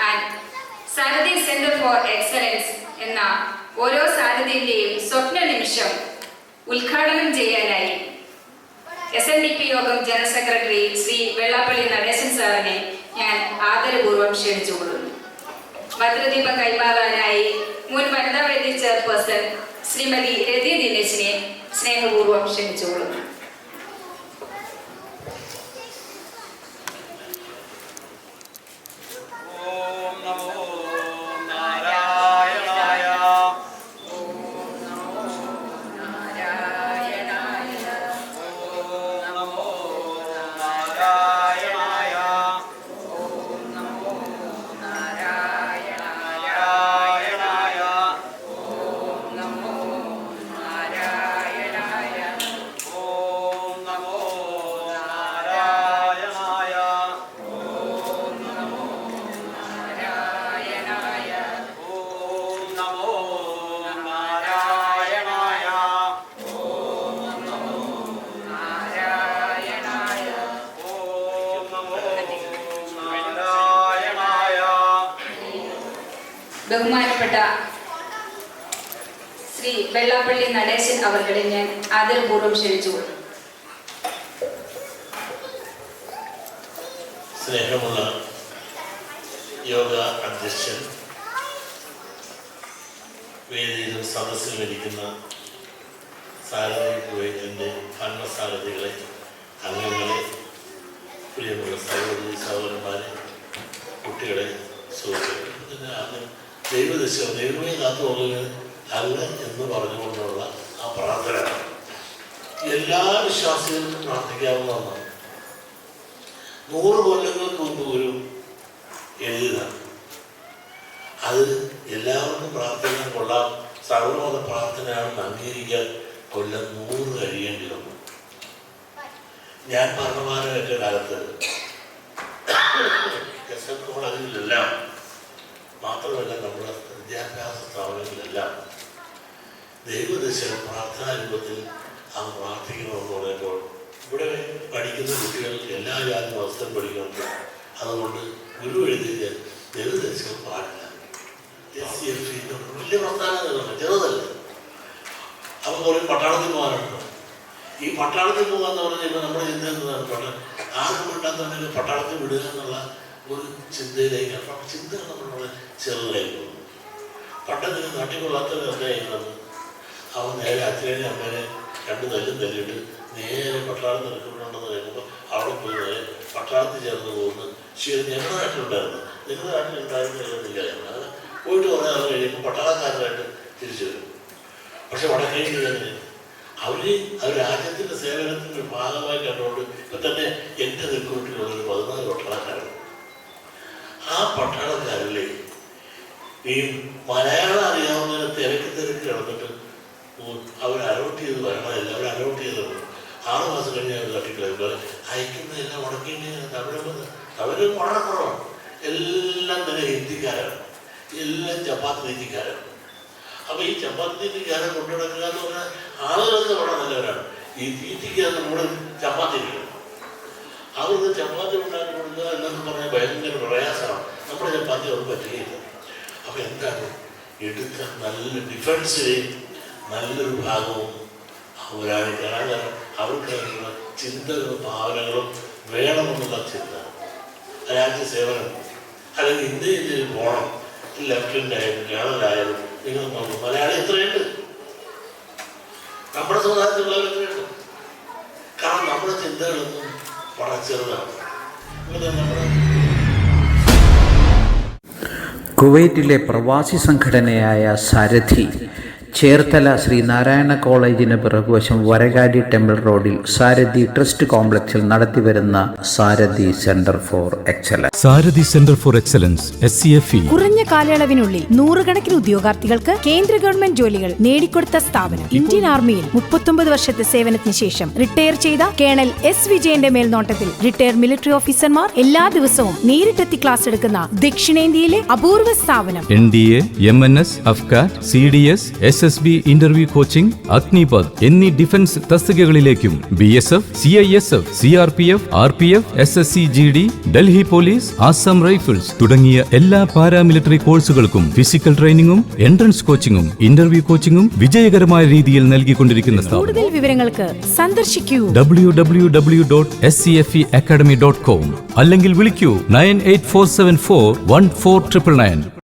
And Sarathi centre for excellence എന്ന ഓരോ സാരഥിയുടെയും സ്വപ്ന നിമിഷം ഉദ്ഘാടനം ചെയ്യാനായി SNDP യോഗം ജനറൽ സെക്രട്ടറി ശ്രീ വെള്ളാപ്പള്ളി നടേശൻ സാറിനെ ഞാൻ ആദരപൂർവ്വം ക്ഷണിച്ചുകൊള്ളുന്നു. ഭദ്രദീപം കൈമാറാനായി മുൻ വനിതാവേദി ചെയർപേഴ്സൺ ശ്രീമതി രതി ദിനേശിനെ സ്നേഹപൂർവ്വം ക്ഷണിച്ചുകൊള്ളുന്നു. ബഹുമാനപ്പെട്ട ശ്രീ വെള്ളാപ്പള്ളി നടേശൻ അവരുടെ ഞാൻ ആദരപൂർവ്വം ക്ഷണിച്ചുകൊള്ളുന്നു. സ്നേഹമുള്ള യോഗ അധ്യക്ഷൻ, വേദിയിലും സദസ്സിലും ഇരിക്കുന്ന സാരഥിയുടെ ഭരണസാരഥികളെ, അംഗങ്ങളെ, പ്രിയമുള്ള സഹോദരി സഹോദരന്മാരെ, കുട്ടികളെ, സുഹൃത്തുക്കളെ, ദൈവമേ കാത്തുകൊള്ളുക അല്ല എന്ന് പറഞ്ഞുകൊണ്ടുള്ള ആ പ്രാർത്ഥന എല്ലാ വിശ്വാസികൾക്കും പ്രാർത്ഥിക്കാവുന്ന ഒന്നാണ്. 100 കൊല്ലങ്ങൾക്ക് മുമ്പ് ഒരു എഴുതിയതാണ്. അത് എല്ലാവർക്കും പ്രാർത്ഥിക്കാൻ കൊള്ളാം, സർവമത പ്രാർത്ഥനയാണെന്ന് അംഗീകരിക്കാൻ കൊല്ലം 100 കഴിയേണ്ടി വന്നു. ഞാൻ ഭരണമാനമേറ്റ കാലത്ത് കോളേജിലെല്ലാം, മാത്രമല്ല നമ്മുടെ വിദ്യാഭ്യാസ സ്ഥാപനങ്ങളിലെല്ലാം ദൈവദശകം പ്രാർത്ഥനാ രൂപത്തിൽ അത് പ്രാർത്ഥിക്കണമെന്ന് പറയുമ്പോൾ ഇവിടെ പഠിക്കുന്ന കുട്ടികൾ എല്ലാ ജാതി മതസ്ഥരും പഠിക്കുന്നുണ്ട്. അതുകൊണ്ട് ഗുരു എഴുതിയ ദൈവദശകം പാടില്ല. SCFC വലിയ പ്രസ്ഥാനങ്ങളാണ്, ചെറുതല്ല. അപ്പം കുറേ പട്ടാളത്തിൽ പോകാനുണ്ട്. ഈ പട്ടാളത്തിൽ പോകാന്ന് പറഞ്ഞാൽ നമ്മുടെ ചിന്ത എന്താണ്? ആരും വേണ്ടാത്തവരെ പട്ടാളത്തിൽ വിടുക എന്നുള്ള ഒരു ചിന്തയിലേക്കാണ്. അപ്പം ചിന്ത നമ്മളുടെ ചെറുതായി പോകുന്നു. പട്ടത്തിന് നാട്ടിക്കൊള്ളാത്തവർ എന്തായിരുന്നത്? അവൻ നേരെ അച്ഛനെ അമ്മേനെ 2 തല്ലും തല്ലിയിട്ട് നേരെ പട്ടാളത്തിൽ നിൽക്കുന്നുണ്ടെന്ന് കഴിയുമ്പോൾ അവിടെ പോയി നേരെ പട്ടാളത്തിൽ ചേർന്ന് പോകുന്നു. ശരി, ഞങ്ങളുടെ നാട്ടിലുണ്ടായിരുന്നു, നിങ്ങളുടെ നാട്ടിലുണ്ടായിരുന്നില്ല. അങ്ങനെ പോയിട്ട് കുറേ നാൾ കഴിയുമ്പോൾ പട്ടാളക്കാരനായിട്ട് തിരിച്ചു വരും. പക്ഷെ വടക്കേ അവർ രാജ്യത്തിൻ്റെ സേവനത്തിൻ്റെ ഭാഗമായി കണ്ടുകൊണ്ട് ഇപ്പം തന്നെ എൻ്റെ നെൽക്കൂട്ടിലുള്ളൊരു 14 പട്ടാളക്കാരാണ്. ആ പട്ടാളക്കാരിലെ ഈ മലയാളം അറിയാവുന്നതിനെ തിരക്ക് കിടന്നിട്ട് അവർ അലോട്ട് ചെയ്ത് വരണമല്ല, അവർ അലോട്ട് ചെയ്തത് 6 മാസം കഴിഞ്ഞ് അവർ തട്ടിക്കളയുമ്പോൾ അയക്കുന്നതെല്ലാം മുടക്കേണ്ടി തമിഴ് വളരെ കുറവാണ്. എല്ലാം തന്നെ ഹിന്ദിക്കാരാണ്, എല്ലാം ചപ്പാത്തി തീറ്റിക്കാരാണ്. അപ്പോൾ ഈ ചപ്പാത്തി തീറ്റിക്കാരെ കൊണ്ടുനടക്കുക എന്ന് പറഞ്ഞാൽ ആളുകളൊക്കെ വളരെ നല്ലവരാണ്. ഈ തീറ്റിക്കാരെ നമ്മൾ ചപ്പാത്തി ഇരിക്കണം, അവർക്ക് ചപ്പാത്തി ഉണ്ടാക്കി കൊടുക്കുക എന്നൊക്കെ പറഞ്ഞാൽ ഭയങ്കര പ്രയാസമാണ്. നമ്മുടെ ചപ്പാത്തി അവർക്ക് പറ്റുകയില്ല. അപ്പോൾ എന്താണ് എടുക്കാൻ നല്ല ഡിഫൻസിലെയും നല്ലൊരു ഭാഗവും അവരാണ്. കാരണം അവർക്കായിട്ടുള്ള ചിന്തകളും ഭാവനകളും വേണമെന്നുള്ള ചിന്ത, രാജ്യ സേവനം, അല്ലെങ്കിൽ ഇന്ത്യയിൽ പോകണം, ലെഫ്റ്റനൻ്റ് ആയാലും കേണലായാലും നിങ്ങൾ നോക്കും. മലയാളി എത്രയുണ്ട്? നമ്മുടെ സമുദായത്തിലുള്ളവർ എത്രയുണ്ട്? കാരണം നമ്മുടെ ചിന്തകളൊന്നും വളരെ ചെറുതാണ്. ഇവിടെ നമ്മുടെ കുവൈറ്റിലെ പ്രവാസി സംഘടനയായ സാരഥി ചേർത്തല ശ്രീനാരായണ കോളേജിന് പിറകുവശം വരകാടി ടെമ്പിൾ റോഡിൽ സാരഥി ട്രസ്റ്റ് കോംപ്ലക്സിൽ നടത്തിവരുന്ന Sarathi centre for excellence. Sarathi centre for excellence SCFE കുറഞ്ഞ കാലയളവിനുള്ളിൽ 100 കണക്കിന് ഉദ്യോഗാർത്ഥികൾക്ക് കേന്ദ്ര ഗവൺമെന്റ് ജോലികൾ നേടിക്കൊടുത്ത സ്ഥാപനം. ഇന്ത്യൻ ആർമിയിൽ 39 വർഷത്തെ സേവനത്തിന് ശേഷം റിട്ടയർ ചെയ്ത കേണൽ S വിജയന്റെ മേൽനോട്ടത്തിൽ റിട്ടയർ മിലിറ്ററി ഓഫീസർമാർ എല്ലാ ദിവസവും നേരിട്ടെത്തി ക്ലാസ് എടുക്കുന്ന ദക്ഷിണേന്ത്യയിലെ അപൂർവ സ്ഥാപനം. NDA, MNS, AFCAT, CDS, SSB interview coaching, Agnipath എന്നീ ഡിഫൻസ് തസ്തികകളിലേക്കും BSF, CISF, CRPF, RPF, SSC GD, Delhi police, Assam rifles തുടങ്ങിയ എല്ലാ പാരാമിലിറ്ററി കോഴ്സുകൾക്കും ഫിസിക്കൽ ട്രെയിനിങ്ങും എൻട്രൻസ് കോച്ചിങ്ങും ഇന്റർവ്യൂ കോച്ചിങ്ങും വിജയകരമായ രീതിയിൽ നൽകിക്കൊണ്ടിരിക്കുന്ന സ്ഥാപനം. കൂടുതൽ വിവരങ്ങൾക്ക് സന്ദർശിക്കൂ www.scfeacademy.com അല്ലെങ്കിൽ വിളിക്കൂ 98474 14999.